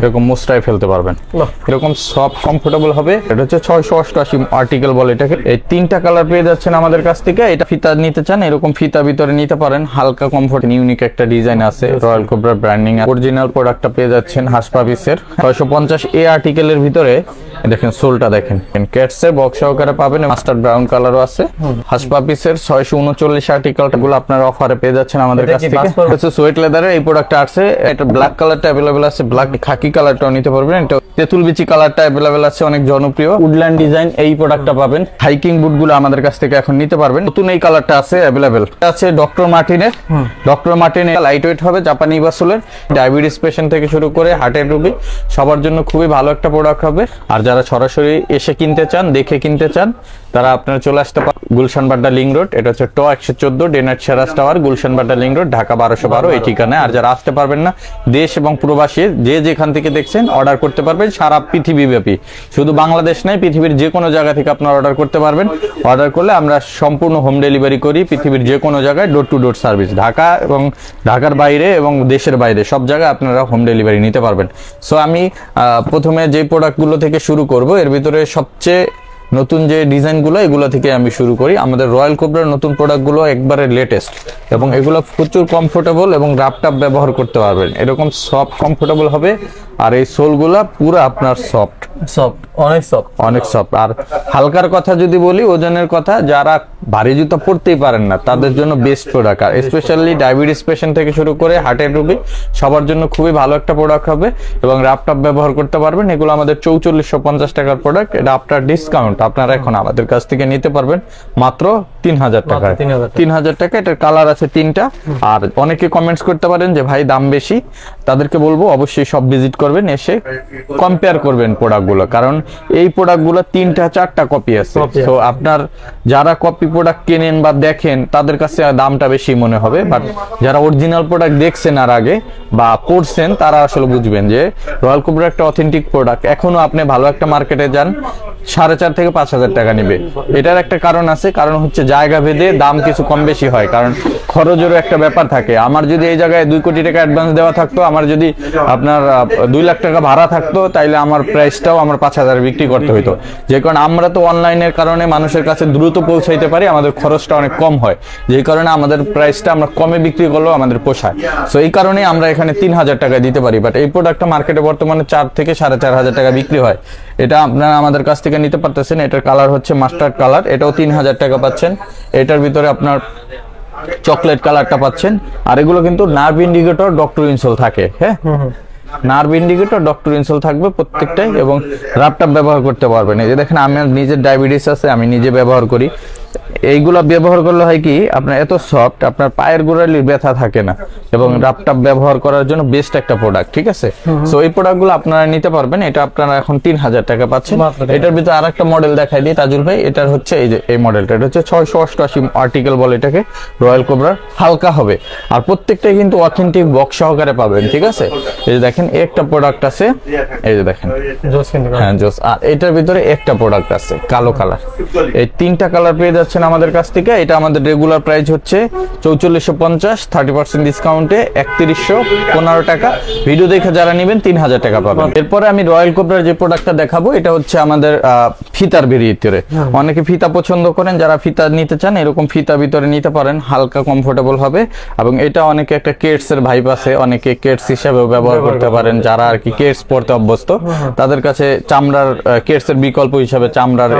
এরকম মুস্টায় ফেলতে পারবেন, এরকম সফট কমফোর্টেবল হবে। এটা হচ্ছে 688 আর্টিকেল বলে এটাকে। এই 3টা কালার পেয়ে যাচ্ছেন আমাদের কাছ থেকে। এটা ফিতা নিতে চান এরকম ফিতা ভিতরে নিতে পারেন, হালকা কমফোর্ট, ইউনিক একটা ডিজাইন আছে, রয়্যাল কোবরা ব্র্যান্ডিং। অরিজিনাল প্রোডাক্টটা পেয়ে যাচ্ছেন হাসপাপিসের 650 এ আর্টিকেলের ভিতরে। দেখেন সোলটা দেখেন, ক্যাটসের বক্স সহকারে পাবেন, মাস্টার্ড ব্রাউন কালারও আছে। হাসপাপিসের 639 আর্টিকেলগুলো আপনারা অফারে পেয়ে যাচ্ছেন আমাদের কাছ থেকে। হচ্ছে সোয়েট লেদারের এই প্রোডাক্টটা আছে, এটা ব্ল্যাক কালারটা अवेलेबल আছে, ব্ল্যাক খাকি কালারটাও নিতে পারবেন। এটা তেঁতুল বিচি কালারটা अवेलेबल আছে, অনেক জনপ্রিয় উডল্যান্ড ডিজাইন এই প্রোডাক্টটা পাবেন। হাইকিং বুটগুলো আমাদের কাছ থেকে এখন নিতে পারবেন। নতুন এই কালারটা আছে अवेलेबल আছে ডক্টর মার্টিনের। ডক্টর মার্টিনের লাইট ওয়েট হবে, জাপানি বাসুলের, ডায়াবেটিস পেশেন্ট থেকে শুরু করে হার্টের রোগী সবার জন্য খুবই ভালো একটা প্রোডাক্ট হবে। আর যারা সরাসরি এসে কিনতে চান, দেখে কিনতে চান, তারা আপনারা চলে আসতে পারেন গুলশান বাড্ডা লিং রোড। এটা হচ্ছে ট 114 ডেনার্ট সেরাস tower, Gulshan Badda link road, Dhaka 1212 এই ঠিকানায়। আর যারা আসতে পারবেন না, দেশ এবং প্রবাসী যে যেখান থেকে দেখছেন অর্ডার করতে পারবেন সারা পৃথিবী ব্যাপী, শুধু বাংলাদেশ নয়, পৃথিবীর যে কোনো জায়গা থেকে আপনারা অর্ডার করতে পারবেন। অর্ডার করলে আমরা সম্পূর্ণ হোম ডেলিভারি করি পৃথিবীর যে কোনো জায়গায়, door to door service, Dhaka এবং ঢাকার বাইরে এবং দেশের বাইরে সব জায়গায় আপনারা হোম ডেলিভারি নিতে পারবেন। সো আমি প্রথমে যে প্রোডাক্টগুলো থেকে শুরু করব, এর ভিতরে সবচেয়ে নতুন যে ডিজাইনগুলো এগুলো থেকে আমি শুরু করি। আমাদের রয়্যাল কোবরার নতুন প্রোডাক্টগুলো একবারে লেটেস্ট এবং এগুলো প্রচুর কমফোর্টেবল এবং রাপটাপ ব্যবহার করতে পারবেন, এরকম সফট কমফোর্টেবল হবে। আর এই সোলগুলা পুরো আপনার সফট, অনেক সফট। আর হালকার কথা যদি বলি, ওজনের কথা, যারা ভারী জুতা পরতেই পারেন না তাদের জন্য বেস্ট প্রোডাক্ট। আর স্পেশালি ডায়াবেটিস পেশেন্ট থেকে শুরু করে হার্টের রোগী সবার জন্য খুবই ভালো একটা প্রোডাক্ট হবে এবং রাপটাপ ব্যবহার করতে পারবেন। এগুলো আমাদের 4450 টাকার প্রোডাক্ট। এটা আফটার ডিসকাউন্ট আপনারা এখন আমাদের কাছ থেকে নিতে পারবেন মাত্র 3000 টাকায়। 3000 টাকা। এটার কালার আছে 3টা। আর অনেকে কমেন্টস করতে পারেন যে ভাই দাম বেশি, তাদেরকে বলবো অবশ্যই সব ভিজিট করবেন, এসে কম্পেয়ার করবেন প্রোডাক্টগুলো, কারণ এই প্রোডাক্টগুলো 3টা 4টা কপি আছে। তো আপনার যারা কপি প্রোডাক্ট কেনেন বা দেখেন তাদের কাছে দামটা বেশি মনে হবে, বাট যারা অরিজিনাল প্রোডাক্ট দেখছেন আর আগে বা পড়ছেন তারা আসলে বুঝবেন যে রয়্যাল কোবরা একটা অথেন্টিক প্রোডাক্ট। এখনো আপনি ভালো একটা মার্কেটে যান 4,500 থেকে 5,000 টাকা নিবে। এটার একটা কারণ আছে, কারণ হচ্ছে জায়গা ভেদে দাম কিছু কম বেশি হয়, কারণ খরচেরও একটা ব্যাপার থাকে। আমার যদি এই জায়গায় 2 কোটি টাকা অ্যাডভান্স দেওয়া থাকতো, আমার যদি আপনার 2 লাখ টাকা ভাড়া থাকতো, তাইলে আমার প্রাইসটাও আমার 5,000 বিক্রি করতে হইতো। যে কারণে আমরা তো অনলাইনের কারণে মানুষের কাছে দ্রুত পৌঁছাইতে পারি, আমাদের খরচটা অনেক কম হয়, যে কারণে আমাদের প্রাইসটা আমরা কমে বিক্রি করলেও আমাদের পোষায়। সো এই কারণে আমরা এখানে 3000 টাকায় দিতে পারি। বাট এই প্রোডাক্টটা মার্কেটে বর্তমানে 4 থেকে 4,500 টাকা বিক্রি হয়। এটা আপনারা আমাদের কাছ থেকে নিতে পারতেছেন। এটার কালার হচ্ছে মাস্টার্ড কালার, এটাও 3000 টাকা পাচ্ছেন। এটার ভিতরে আপনার চকলেট কালারটা পাচ্ছেন। আর এগুলো কিন্তু নার্ভ ইন্ডিকেটর, ডক্টর ইনসোল থাকে। হ্যাঁ, নার্ভ ইন্ডিকেটর, ডক্টর ইনসোল থাকবে প্রত্যেকটাই এবং রাপটাপ ব্যবহার করতে পারবেন। এই যে দেখেন, আমার নিজের ডায়াবেটিস আছে, আমি নিজে ব্যবহার করি। এইগুলা ব্যবহার করলে হয় কি, আপনার এত সফট, আপনার পায়ের গোড়ালির ব্যথা থাকে না এবং রাপটাপ ব্যবহার করার জন্য বেস্ট একটা প্রোডাক্ট। ঠিক আছে, সো এই প্রোডাক্টগুলো আপনারা নিতে পারবেন। এটা আপনারা এখন 3000 টাকা পাচ্ছেন। এটার ভিতরে আরেকটা মডেল দেখাই দিই তাজুল ভাই। এটার হচ্ছে এই যে এই মডেলটা, এটা হচ্ছে 688 আর্টিকেল বলে এটাকে, রয়্যাল কোবরার, হালকা হবে। আর প্রত্যেকটাই কিন্তু অথেন্টিক বক্স সহকারে পাবেন। ঠিক আছে, এই যে দেখেন একটা প্রোডাক্ট আছে, এই যে দেখেন, হ্যাঁ জোস। আর এটার ভিতরে একটা প্রোডাক্ট আছে কালো কালার। এই 3টা কালার পেয়ে যাচ্ছেন আমাদের কাছ থেকে। এটা আমাদের রেগুলার প্রাইস হচ্ছে 4450, 30% ডিসকাউন্টে 3115 টাকা। ভিডিও দেখে যারা নেবেন 3000 টাকা পাবেন। এরপরে আমি রয়্যাল কোবরার যে প্রোডাক্টটা দেখাবো, এটা হচ্ছে আমাদের ফিতার ভিতরে। অনেকে ফিতা পছন্দ করেন, যারা ফিতা নিতে চান এরকম ফিতা ভিতরে নিতে পারেন, হালকা কমফোর্টেবল হবে। এবং এটা অনেকে একটা কেটস এর ভাইব আছে, অনেকে কেটস হিসেবে ব্যবহার করতে পারেন। যারা আর কি কেটস পরতে অভ্যস্ত, তাদের কাছে চামড়ার কেটস এর বিকল্প হিসেবে চামড়ার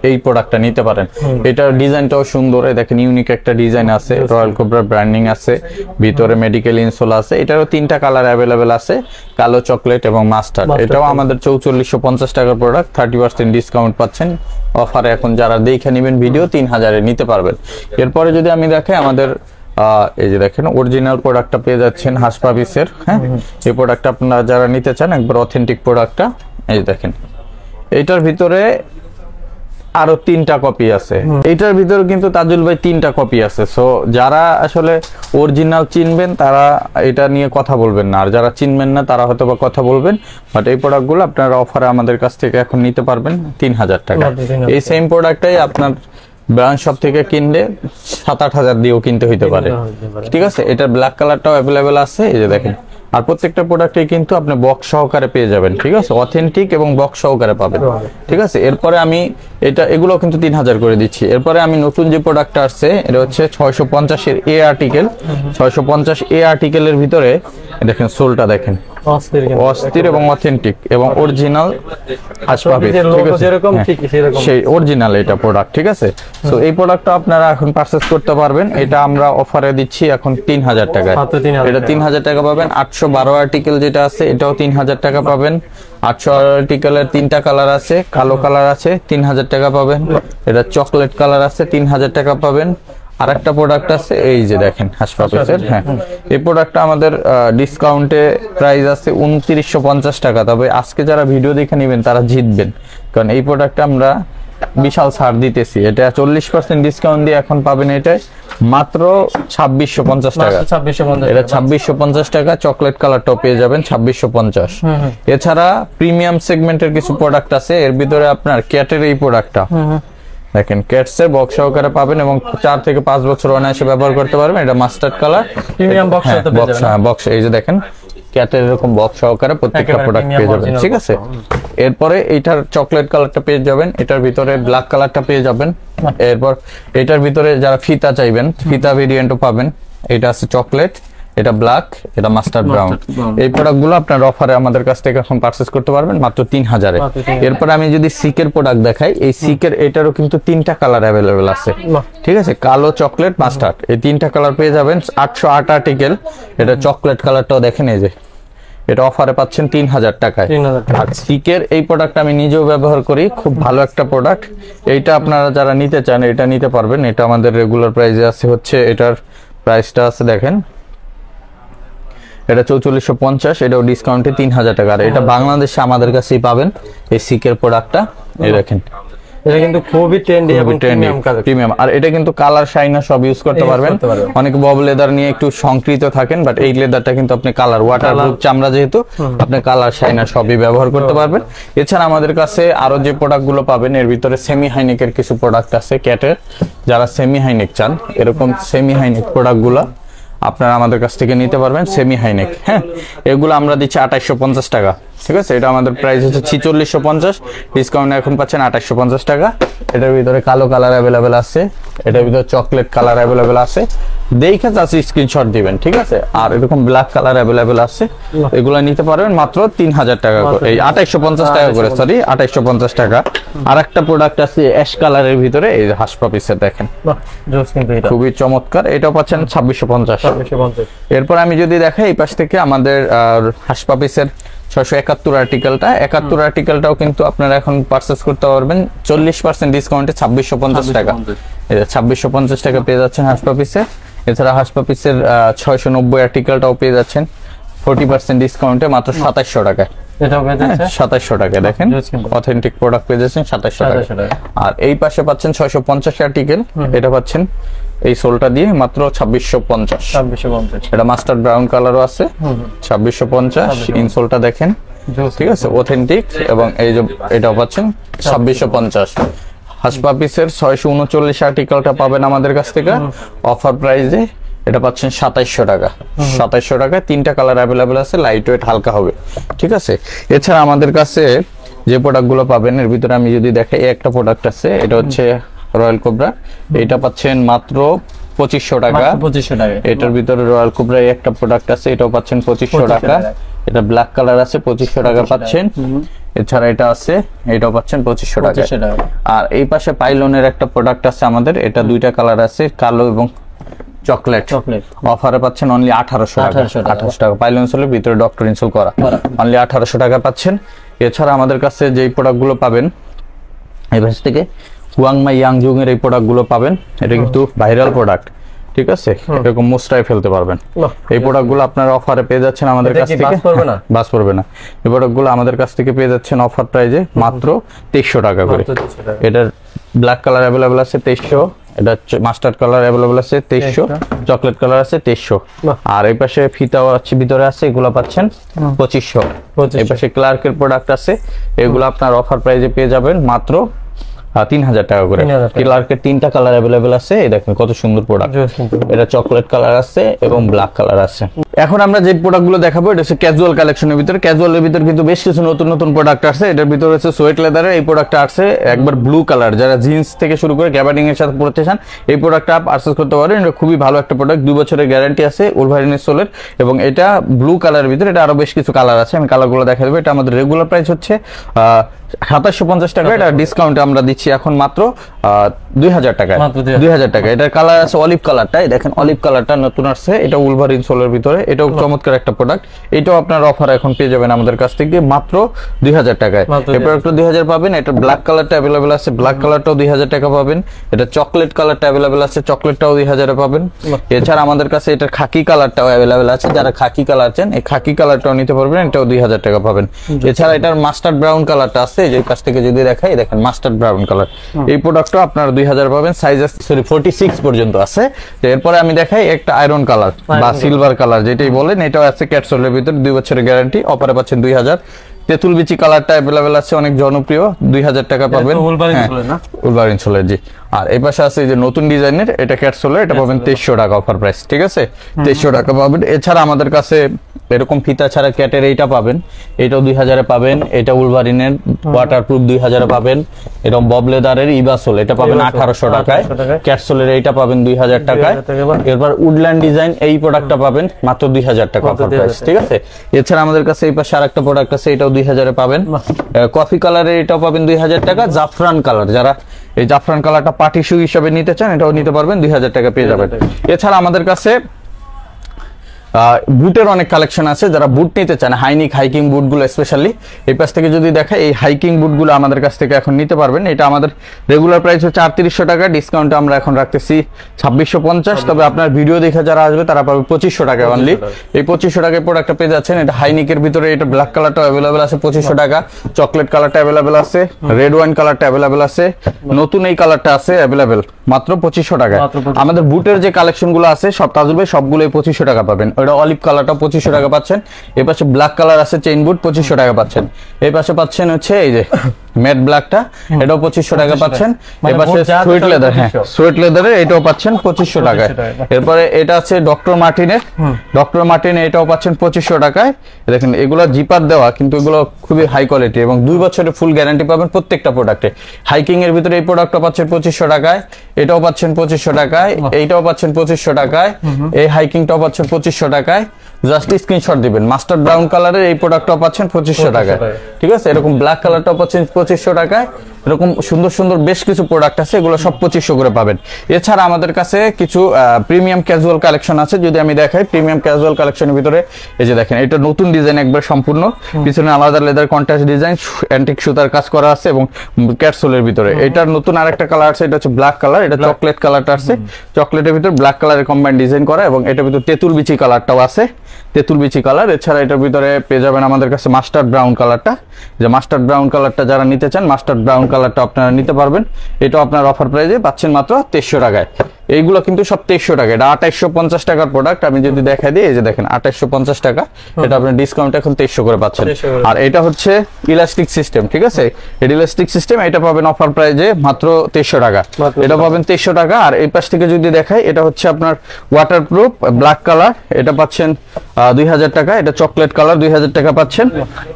এই প্রোডাক্টটা নিতে পারেন। এটার ডিজাইনটাও সুন্দর, দেখেন ইউনিক একটা ডিজাইন আছে, রয়্যাল কোবরা ব্র্যান্ডিং আছে, ভিতরে মেডিকেল ইনসোল আছে। এটারও 3টা কালার অ্যাভেলেবেল আছে, কালো, চকলেট এবং মাস্টার্ড। এটাও আমাদের 4450 টাকার প্রোডাক্ট, 30% ডিসকাউন্ট পাচ্ছেন অফারে। এখন যারা দেখে নেবেন ভিডিও 3000-এ নিতে পারবেন। এরপরে যদি আমি দেখাই, আমাদের এই যে দেখেন অরিজিনাল প্রোডাক্টটা পেয়ে যাচ্ছেন হাসপাপিসের। হ্যাঁ, এই প্রোডাক্টটা আপনারা যারা নিতে চান একবার অথেন্টিক প্রোডাক্টটা, এই দেখেন এইটার ভিতরে আরো 3টা কপি আছে। এটার ভিতরে কিন্তু তাজুল ভাই 3টা কপি আছে। সো যারা আসলে অরিজিনাল চিনবেন তারা এটা নিয়ে কথা বলবেন না, আর যারা চিনবেন না তারা হয়তো বা কথা বলবেন। বাট এই প্রোডাক্টগুলো আপনারা অফারে আমাদের কাছ থেকে এখন নিতে পারবেন 3000 টাকা। এই সেম প্রোডাক্টটাই আপনার ব্র্যান্ড শপ থেকে কিনলে 7-8 হাজার দিয়েও কিনতে হইতে পারে। ঠিক আছে, এটা ব্ল্যাক কালারটাও অ্যাভেলেবেল আছে। এই যে দেখেন আর প্রত্যেকটা প্রোডাক্টে কিন্তু আপনি বক্স সহকারে পেয়ে যাবেন, ঠিক আছে, অথেন্টিক এবং বক্স সহকারে পাবেন, ঠিক আছে। এরপরে আমি এগুলো কিন্তু 3000 করে দিচ্ছি। এরপরে আমি নতুন যে প্রোডাক্টটা আসছে এটা হচ্ছে 650 এর এ আর্টিকেল। 650 এ আর্টিকেলের ভিতরে দেখেন সোলটা দেখেন অস্থির এবং অথেন্টিক এবং অরিজিনাল হাসপাবিস, যেরকম ঠিক সেরকম সেই অরিজিনাল এটা প্রোডাক্ট, ঠিক আছে। সো এই প্রোডাক্টটা আপনারা এখন পারচেজ করতে পারবেন। এটা আমরা অফারে দিচ্ছি এখন 3000 টাকায়। এটা 3000 টাকা পাবেন। 812 আর্টিকেল যেটা আছে এটাও 3000 টাকা পাবেন। 800 আর্টিকেলের 3টা কালার আছে, কালো কালার আছে 3000 টাকা পাবেন। এটা চকলেট কালার আছে 3000 টাকা পাবেন। আর একটা প্রোডাক্ট আছে এই যে দেখেন হাসপাবিসের, হ্যাঁ এই প্রোডাক্টটা আমাদের ডিসকাউন্টে প্রাইস আছে 2950 টাকা। তবে আজকে যারা ভিডিও দেখে নেবেন তারা জিতবেন, কারণ এই প্রোডাক্টটা আমরা বিশাল ছাড় দিতেছি। এটা 40% ডিসকাউন্ট দিয়ে এখন পাবেন এটা মাত্র 2650 টাকা। এটা 2650 টাকা। চকলেট কালারটাও পেয়ে যাবেন 2650। এছাড়া প্রিমিয়াম সেগমেন্টের কিছু প্রোডাক্ট আছে, এর ভিতরে আপনার ক্যাটের এই প্রোডাক্টটা দেখেন, ক্যাটসের বক্স সহকারে পাবেন এবং 4 থেকে 5 বছর অনায়াসে ব্যবহার করতে পারবেন। এটা mustard colour premium box, box এই যে দেখেন ক্যাটের এরকম বক্স সহকারে প্রত্যেকটা প্রোডাক্ট পেয়ে যাবেন, ঠিক আছে। এরপরে এইটার চকলেট কালারটা পেয়ে যাবেন, এটার ভিতরে ব্ল্যাক কালারটা পেয়ে যাবেন। এরপর এটার ভিতরে যারা ফিতা চাইবেন ফিতা ভেরিয়েন্টও পাবেন। এটা আছে চকলেট, এটা ব্ল্যাক, এটা মাস্টার্ড ব্রাউন। এই প্রোডাক্টগুলো আপনার অফারে আমাদের কাছ থেকে এখন পারচেজ করতে পারবেন মাত্র 3000 এ। এরপর আমি যদি সিকের প্রোডাক্ট দেখাই, এই সিকের এটারও কিন্তু 3টা কালার অ্যাভেলেবেল আছে, ঠিক আছে, কালো, চকলেট, মাস্টার্ড, এই 3টা কালার পেয়ে যাবেন। 808 আর্টিকেল। এটা চকলেট কালারটাও দেখেন এই যে, এটা অফারে পাচ্ছেন 3000 টাকায়। আর সিকের এই প্রোডাক্ট আমি নিজেও ব্যবহার করি, খুব ভালো একটা প্রোডাক্ট। এইটা আপনারা যারা নিতে চান এটা নিতে পারবেন। এটা আমাদের রেগুলার প্রাইসে আছে হচ্ছে, এটার প্রাইসটা আছে দেখেন এটা 4450, এটাও ডিসকাউন্টে 3000 টাকা। আর এটা বাংলাদেশে আমাদের কাছেই পাবেন এই সিকের প্রোডাক্টটা। এই দেখেন এটা কিন্তু খুবই ট্রেন্ডি এবং প্রিমিয়াম। আর এটা কিন্তু কালার শাইনার সব ইউজ করতে পারবেন। অনেকে বব লেদার নিয়ে একটু সংকৃত থাকেন, বাট এই লেদারটা কিন্তু আপনি কালার ওয়াটারপ্রুফ চামড়া, যেহেতু আপনি কালার শাইনার সবই ব্যবহার করতে পারবেন। এছাড়া আমাদের কাছে আরো যে প্রোডাক্টগুলো পাবেন এর ভিতরে সেমি হাইনেকের কিছু প্রোডাক্ট আছে ক্যাটের। যারা সেমি হাইনেক চান এরকম সেমি হাইনেক প্রোডাক্টগুলো আপনারা আমাদের কাছ থেকে নিতে পারবেন, সেমি হাইনেক। হ্যাঁ, এগুলো আমরা দিচ্ছি 2850 টাকা, ঠিক আছে। এটা আমাদের প্রাইস হচ্ছে 4650, ডিসকাউন্ট এখন পাচ্ছেন 2850 টাকা। এটার ভিতরে কালো কালার অ্যাভেলেবেল আছে, এটার ভিতরে চকলেট কালার অ্যাভেলেবেল আছে, দেখে জাস্ট স্ক্রিনশট দিবেন, ঠিক আছে। আর এরকম ব্ল্যাক কালার অ্যাভেলেবেল আছে, এগুলো নিতে পারবেন মাত্র 3000 টাকা করে, এই 2850 টাকা করে, সরি 2850 টাকা। আর একটা প্রোডাক্ট আছে অ্যাশ কালারের ভিতরে, এই হাসপাবিসের দেখেন খুবই চমৎকার, এটাও পাচ্ছেন 2650। এরপর আমি যদি দেখাই এই পাশ থেকে আমাদের হাসপাবিসের 671 আর্টিকেলটা, 71 আর্টিকেলটাও কিন্তু আপনারা এখন পারচেজ করতে পারবেন 40% ডিসকাউন্টে 2650 টাকা। 2650 টাকা পেয়ে যাচ্ছেন হাসপাবিসে। এছাড়া হাসপাবিসের 690 আর্টিকেলটাও পেয়ে যাচ্ছেন 40% ডিসকাউন্টে মাত্র 2700 টাকায়। 2700 টাকা দেখেন, অথেন্টিক প্রোডাক্ট পেয়ে যাচ্ছেন 2700 টাকা। আর এই পাশে পাচ্ছেন 650 আর্টিকেল, এটা পাচ্ছেন এই সোলটা দিয়ে মাত্র 2650। এটা মাস্টার্ড ব্রাউন কালারও আছে, 2650 ইনসোলটা দেখেন, ঠিক আছে, অথেন্টিক। এবং এই যে এটাও পাচ্ছেন 2650। হাসপাবিসের 639 আর্টিকেলটা পাবেন আমাদের কাছ থেকে অফার প্রাইসে, এটা পাচ্ছেন 2700 টাকা। 2700 টাকায় 3টা কালার অ্যাভেলেবেল আছে, লাইট ওয়েট হালকা হবে, ঠিক আছে। এছাড়া আমাদের কাছে যে প্রোডাক্টগুলো পাবেন এর ভিতরে আমি যদি দেখাই, একটা প্রোডাক্ট আছে, এটা হচ্ছে রয়্যাল কোবরা, এটা পাচ্ছেন মাত্র 2500 টাকা। এটার ভিতরে রয়্যাল কোবরা একটা প্রোডাক্ট আছে, এটাও পাচ্ছেন 2500 টাকা। এটা ব্ল্যাক কালার আছে, 2500 টাকা পাচ্ছেন। এছাড়া এটা আছে, এটাও পাচ্ছেন 2500 টাকা। আর এই পাশে পাইলনের একটা প্রোডাক্ট আছে আমাদের, এটা 2টা কালার আছে, কালো এবং চকলেট, অফারে পাচ্ছেন অনলি 1800 টাকা। 1800 টাকা পাইলন ইনসোলের ভিতরে ডক্টর ইনসোল করা, অনলি 1800 টাকা পাচ্ছেন। এছাড়া আমাদের কাছে যেই প্রোডাক্টগুলো পাবেন এই পাশ থেকে হুয়াংমাই ইয়াংজুং এর এই প্রোডাক্টগুলো পাবেন, এটা কিন্তু ভাইরাল প্রোডাক্ট, ঠিক আছে, এরকম মুস্টায় ফেলতে পারবেন। এই প্রোডাক্টগুলো আপনারা অফারে পেয়ে যাচ্ছেন আমাদের কাছ থেকে, বাস পড়বে না। এই প্রোডাক্টগুলো আমাদের কাছ থেকে পেয়ে যাচ্ছেন অফার প্রাইজে মাত্র 2300 টাকা করে। এটার ব্ল্যাক কালার অ্যাভেলেবেল আছে 2300, এটা মাস্টার্ড কালার অ্যাভেলেবেল আছে 2300, চকলেট কালার আছে 2300। আর এই পাশে ফিতাও আছে ভিতরে আছে, এগুলো পাচ্ছেন 2500। এই পাশে ক্লার্কের প্রোডাক্ট আছে, এগুলো আপনার অফার প্রাইজে পেয়ে যাবেন মাত্র 3000 টাকা করে। ক্লার্কের 3টা কালার অ্যাভেলেবেল আছে, এই দেখেন কত সুন্দর প্রোডাক্ট। এটা চকলেট কালার আছে এবং ব্ল্যাক কালার আছে। এখন আমরা যে প্রোডাক্টগুলো দেখাবো এটা হচ্ছে ক্যাজুয়াল কালেকশনের ভিতরে। ক্যাজুয়ালের ভিতরে কিন্তু বেশ কিছু নতুন নতুন প্রোডাক্ট আছে। এটার ভিতরে হচ্ছে সোয়েট লেদারের এই প্রোডাক্টটা আছে একবার ব্লু কালার, যারা জিন্স থেকে শুরু করে গ্যাবার্ডিং এর সাথে পড়তে চান এই প্রোডাক্টটা পারচেজ করতে পারেন। এটা খুবই ভালো একটা প্রোডাক্ট, 2 বছরের গ্যারান্টি আছে উলভারিনের সোলের, এবং এটা ব্লু কালারের ভিতরে। এটা আরো বেশ কিছু কালার আছে, আমি কালারগুলো দেখা দেবো। এটা আমাদের রেগুলার প্রাইস হচ্ছে 2750 টাকা, এটা ডিসকাউন্টে আমরা দিচ্ছি এখন মাত্র 2000 টাকায়। 2000 টাকা। এটার কালার আছে অলিভ কালারটা, দেখেন অলিভ কালারটা নতুন আসছে, এটা উলভারিন সোলের ভিতরে। এটাও চমৎকার একটা প্রোডাক্ট, এটাও আপনার অফার এখন পেয়ে যাবেন আমাদের কাছ থেকে মাত্র 2000 টাকায়। এই প্রোডাক্টটা 2000 পাবেন। এটা ব্ল্যাক কালারটা অ্যাভেলেবেল আছে, ব্ল্যাক কালারটাও 2000 টাকা পাবেন। এটা চকলেট কালারটা অ্যাভেলেবেল আছে, চকলেটটাও 2000 এ পাবেন। এছাড়া আমাদের কাছে এটা খাকি কালারটাও অ্যাভেলেবেল আছে, যারা খাকি কালার চান এই খাকি কালারটাও নিতে পারবেন, এটাও 2000 টাকা পাবেন। এছাড়া এটার মাস্টার্ড ব্রাউন কালারটা আছে, এই যে কাছ থেকে যদি দেখাই দেখেন মাস্টার্ড ব্রাউন কালার, এই প্রোডাক্টটা আপনার 2000 পাবেন। সাইজ 46 পর্যন্ত আছে। এরপরে আমি দেখাই একটা আয়রন কালার বা সিলভার কালার যেটাই বলেন, এটাও আছে ক্যাটসোলের ভিতরে, 2 বছরের গ্যারান্টি, অফারে পাচ্ছেন 2000। তেঁতুল বিচি কালারটা অ্যাভেলেবেল আছে, অনেক জনপ্রিয়, 2000 টাকা পাবেন। উলভারিন সোলের, জি। আর এই পাশে আছে এই যে নতুন ডিজাইনের, এটা ক্যাটসোলের, এটা পাবেন 2300 টাকা অফার প্রাইস, ঠিক আছে, 2300 টাকা পাবেন। এছাড়া আমাদের কাছে এরকম ফিতা ছাড়া ক্যাটের এইটা পাবেন, এটাও 2000 এ পাবেন। এটা উলভারিনের ওয়াটারপ্রুফ 2000 এ পাবেন। এরকম বব লেদারের ইবাসোল, এটা পাবেন 1800 টাকায়। ক্যাটসোলের এইটা পাবেন 2000 টাকায়। এরপর উডল্যান্ড ডিজাইন এই প্রোডাক্টটা পাবেন মাত্র 2000 টাকা অফার প্রাইস, ঠিক আছে। এছাড়া আমাদের কাছে এই পাশে আরেকটা প্রোডাক্ট আছে, এটাও 2000 এ পাবেন। কফি কালারের এটাও পাবেন 2000 টাকা। জাফরান কালার, যারা এই জাফরান কালারটা পার্টি শু হিসেবে নিতে চান এটাও নিতে পারবেন, 2000 টাকা পেয়ে যাবেন। এছাড়া আমাদের কাছে বুটের অনেক কালেকশন আছে, যারা বুট নিতে চান হাইনিক হাইকিং বুটগুলো স্পেশালি এই পাশ থেকে যদি দেখায়, এই হাইকিং বুটগুলো আমাদের কাছ থেকে এখন নিতে পারবেন। এটা আমাদের রেগুলার প্রাইস হচ্ছে 3800 টাকা, ডিসকাউন্টে আমরা এখন রাখতেছি 2650। তবে আপনার ভিডিও দেখে যারা আসবে তারা পাবে 2500 টাকা অনলি। এই 2500 টাকায় প্রোডাক্টটা পেয়ে যাচ্ছেন। এটা হাইনিকের ভিতরে, এটা ব্ল্যাক কালারটা অ্যাভেলেবেল আছে 2500 টাকা, চকলেট কালারটা অ্যাভেলেবেল আছে, রেড ওয়াইন কালারটা অ্যাভেলেবেল আছে, নতুন এই কালারটা আছে অ্যাভেলেবেল মাত্র 2500 টাকায়। আমাদের বুটের যে কালেকশন গুলো আছে সব তাজুল ভাই সবগুলো 2500 টাকা পাবেন। ওটা অলিভ কালারটা 2500 টাকা পাচ্ছেন। এই পাশে ব্ল্যাক কালার আছে চেইন বুট 2500 টাকা পাচ্ছেন। এই পাশে পাচ্ছেন হচ্ছে এই যে ম্যাট ব্ল্যাকটা, এটাও 2500 টাকা পাচ্ছেন। এই পাশে সুইট লেদার, হ্যাঁ সুইট লেদারে এটাও পাচ্ছেন 2500 টাকায়। এরপরে এটা আছে ডক্টর মার্টিনের, ডক্টর মার্টিন এটাও পাচ্ছেন 2500 টাকায়। দেখেন এগুলো জিপার দেওয়া, কিন্তু এগুলো খুবই হাই কোয়ালিটি এবং 2 বছরের ফুল গ্যারান্টি পাবেন প্রত্যেকটা প্রোডাক্টে। হাইকিং এর ভিতরে এই প্রোডাক্টটা পাচ্ছেন 2500 টাকায়, এটাও পাচ্ছেন 2500 টাকায়, এইটাও পাচ্ছেন 2500 টাকায়, এই হাইকিংটাও পাচ্ছেন 2500 টাকায়। জাস্ট স্ক্রিনশট দিবেন। মাস্টার ব্রাউন কালারের এই প্রোডাক্টটাও পাচ্ছেন 2500 টাকায়, ঠিক আছে। এরকম ব্ল্যাক কালারটাও পাচ্ছেন 2500 টাকায়। এরকম সুন্দর সুন্দর বেশ কিছু প্রোডাক্ট আছে, এগুলো সব 2500 করে পাবেন। এছাড়া আমাদের কাছে কিছু প্রিমিয়াম ক্যাজুয়াল কালেকশন আছে, যদি আমি দেখাই প্রিমিয়াম ক্যাজুয়াল কালেকশনের ভিতরে এই যে দেখেন এটা নতুন ডিজাইন একবার সম্পূর্ণ, পিছনে আলাদা লেদার কন্ট্রাস্ট ডিজাইন, অ্যান্টিক সুতার কাজ করা আছে এবং ক্যাটসোলের ভিতরে। এটার নতুন আরেকটা কালার আছে, এটা হচ্ছে ব্ল্যাক কালার, এটা চকলেট কালারটা আছে, চকলেটের ভিতরে ব্ল্যাক কালারের কম্বাইন ডিজাইন করা এবং এটার ভিতরে তেঁতুল বিচি কালারটাও আছে, তেঁতুল বিচি কালার। এছাড়া এটার ভিতরে পেয়ে যাবেন আমাদের কাছে মাস্টার্ড ব্রাউন কালারটা, যে মাস্টার্ড ব্রাউন কালারটা যারা নিতে চান মাস্টার্ড ব্রাউন কালারটা আপনারা নিতে পারবেন। এটা আপনার অফার প্রাইসে পাচ্ছেন মাত্র 2300 টাকায়। এইগুলো কিন্তু সব 2300 টাকা, এটা 2850 টাকার প্রোডাক্ট। আমি যদি দেখাই দিই এই যে দেখেন 2850 টাকা, এটা আপনার ডিসকাউন্ট এখন 2300 করে পাচ্ছেন। আর এটা হচ্ছে ইলাস্টিক সিস্টেম, ঠিক আছে, এটা ইলাস্টিক সিস্টেম, এটা পাবেন অফার প্রাইসে মাত্র 2300 টাকা, এটা পাবেন 2300 টাকা। আর এই পাশ থেকে যদি দেখাই এটা হচ্ছে আপনার ওয়াটারপ্রুফ ব্ল্যাক কালার, এটা পাচ্ছেন 2000 টাকা, এটা চকলেট কালার 2000 টাকা পাচ্ছেন।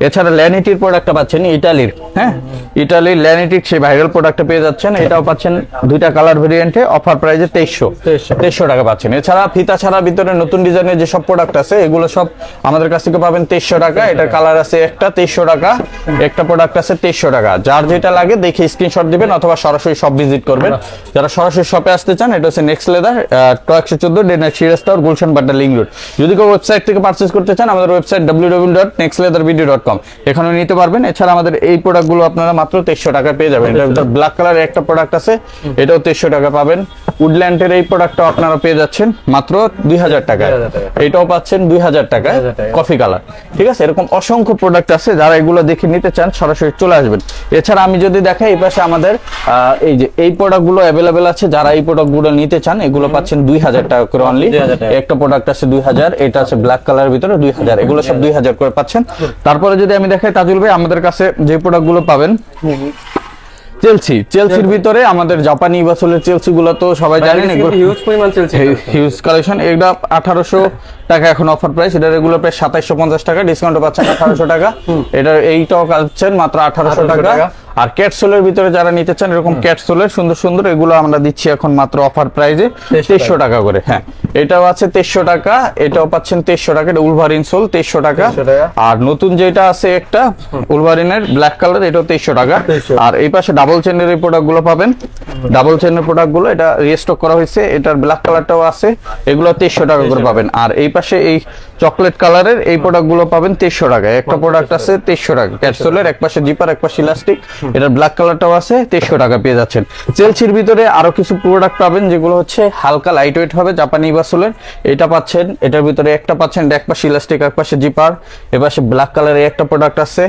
এছাড়া ল্যানিটির প্রোডাক্টটা পাচ্ছেন ইটালির, হ্যাঁ ইটালির ল্যানিটির সেই ভাইরাল প্রোডাক্টটা পেয়ে যাচ্ছেন, এটাও পাচ্ছেন দুইটা কালার ভেরিয়েন্টে, অফার প্রাইসে 2300 টাকা পাচ্ছেন। এছাড়া ফিতা ছাড়া ভিতরে নতুন ডিজাইনের যে সব প্রোডাক্ট আছে এগুলো সব আমাদের কাছ থেকে পাবেন 2300 টাকা। এটার কালার আছে একটা 2300 টাকা, একটা প্রোডাক্ট আছে 2300 টাকা। যার যেটা লাগে দেখে স্ক্রিনশট দিবেন অথবা সরাসরি শপ ভিজিট করবেন। যারা সরাসরি শপে আসতে চান এটা হচ্ছে নেক্সট লেদার, ট 114 ডেনার সিরাজ tower, Gulshan Badda link road. যদি কেউ ওয়েবসাইট থেকে পারচেজ করতে চান আমাদের ওয়েবসাইট www.nextleathervideo.com, এখানে নিতে পারবেন। এছাড়া আমাদের এই প্রোডাক্টগুলো আপনারা মাত্র 2300 টাকা পেয়ে যাবেন। এটার ভিতর ব্ল্যাক কালারের একটা প্রোডাক্ট আছে, এটাও 2300 টাকা পাবেন। উডল্যান্ডের এই প্রোডাক্টটা আপনারা পেয়ে যাচ্ছেন মাত্র 2000 টাকায়, এটাও পাচ্ছেন 2000 টাকায় কফি কালার, ঠিক আছে। এরকম অসংখ্য প্রোডাক্ট আছে, যারা এগুলো দেখে নিতে চান সরাসরি চলে আসবেন। এছাড়া আমি যদি দেখাই এই পাশে আমাদের এই যে এই প্রোডাক্টগুলো অ্যাভেলেবেল আছে, যারা এই প্রোডাক্টগুলো নিতে চান এগুলো পাচ্ছেন 2000 টাকা করে অনলি। একটা প্রোডাক্ট আছে 2000, এটা আছে ব্ল্যাক কালারের ভিতরে 2000, এগুলো সব 2000 করে পাচ্ছেন। তারপরে যদি আমি দেখাই তাজুল ভাই আমাদের কাছে যে প্রোডাক্টগুলো পাবেন চেলসির ভিতরে আমাদের জাপানি বাসলের চেলসি গুলো তো সবাই জানেন, এগুলো হিউজ পরিমাণ চেলসি, হিউজ কালেকশন। এটা 1800 টাকা এখন অফার প্রাইস। এটা রেগুলার প্রাইস 2750 টাকা, ডিসকাউন্টে পাচ্ছেন 1800 টাকা। এটা এইটাও পাচ্ছেন মাত্র 1800 টাকা। আর ক্যাটসোলের ভিতরে যারা নিতে চান এরকম ক্যাটসোলের সুন্দর সুন্দর, এগুলো আমরা দিচ্ছি এখন মাত্র অফার প্রাইজে 2300 টাকা করে। হ্যাঁ, এটাও আছে 2300 টাকা, এটাও পাচ্ছেন 2300 টাকা। এটা উলভারিন সোল 2300 টাকা। আর নতুন যেটা আছে একটা উলভারিনের ব্ল্যাক কালার, এটাও 2300 টাকা। আর এই পাশে ডাবল চেনের এই প্রোডাক্টগুলো পাবেন, ডাবল চেনের প্রোডাক্টগুলো এটা রিস্টক করা হয়েছে, এটার ব্ল্যাক কালারটাও আছে, এগুলো 2300 টাকা করে পাবেন। আর এই পাশে এই চকলেট কালারের এই প্রোডাক্টগুলো পাবেন 2300 টাকা। একটা প্রোডাক্ট আছে 2300 টাকা ক্যাপসুলের, এক পাশে জিপার এক পাশে ইলাস্টিক, এটার ব্ল্যাক কালারটাও আছে, 2300 টাকা পেয়ে যাচ্ছেন। চেলসির ভিতরে আরো কিছু প্রোডাক্ট পাবেন যেগুলো হচ্ছে হালকা লাইট ওয়েট হবে, জাপানি বাসুলের, এটা পাচ্ছেন। এটার ভিতরে একটা পাচ্ছেন এক পাশে ইলাস্টিক এক পাশে জিপার, এ পাশে ব্ল্যাক কালারের একটা প্রোডাক্ট আছে,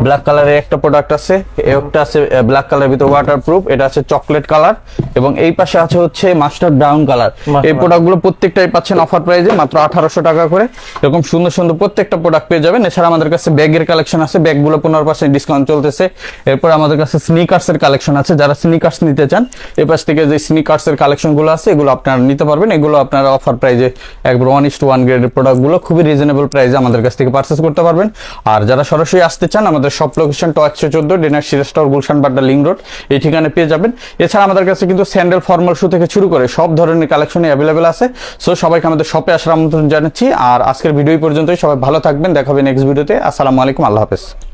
ব্ল্যাক কালারের একটা প্রোডাক্ট আছে, একটা আছে ব্ল্যাক কালারের ভিতরে ওয়াটারপ্রুফ, এটা আছে চকলেট কালার, এবং এই পাশে আছে হচ্ছে মাস্টার্ড ব্রাউন কালার। এই প্রোডাক্টগুলো প্রত্যেকটাই পাচ্ছেন অফার প্রাইসে মাত্র 1800 টাকা করে। এরকম সুন্দর সুন্দর প্রত্যেকটা প্রোডাক্ট পেয়ে যাবেন। এছাড়া আমাদের কাছে ব্যাগের কালেকশন আছে, ব্যাগগুলো 15% ডিসকাউন্ট চলতেছে। এরপর আমাদের কাছে স্নিকার্সের কালেকশন আছে, যারা স্নিকার্স নিতে চান এই পাশ থেকে যে স্নিকার্সের কালেকশনগুলো আছে এগুলো আপনারা নিতে পারবেন। এগুলো আপনারা অফার প্রাইসে একবার 1:1 গ্রেডের প্রোডাক্টগুলো খুবই রিজনেবল প্রাইসে আমাদের কাছ থেকে পারচেজ করতে পারবেন। আর যারা সরাসরি আসতে চান আমাদের শপ লোকেশন 114 ডিনার সিরাস্টার গুলশান বাড্ডা লিং রোড, এই ঠিকানায় পেয়ে যাবেন। এছাড়া আমাদের কাছে কিন্তু স্যান্ডেল ফর্মাল শু থেকে শুরু করে সব ধরনের কালেকশনই অ্যাভেলেবেল আছে। সো সবাইকে আমাদের শপে আসার আমন্ত্রণ জানাচ্ছি। আর আজকের ভিডিও পর্যন্তই, সবাই ভালো থাকবেন, দেখা হবে নেক্সট ভিডিওতে। আসসালামু আলাইকুম, আল্লাহ হাফেজ।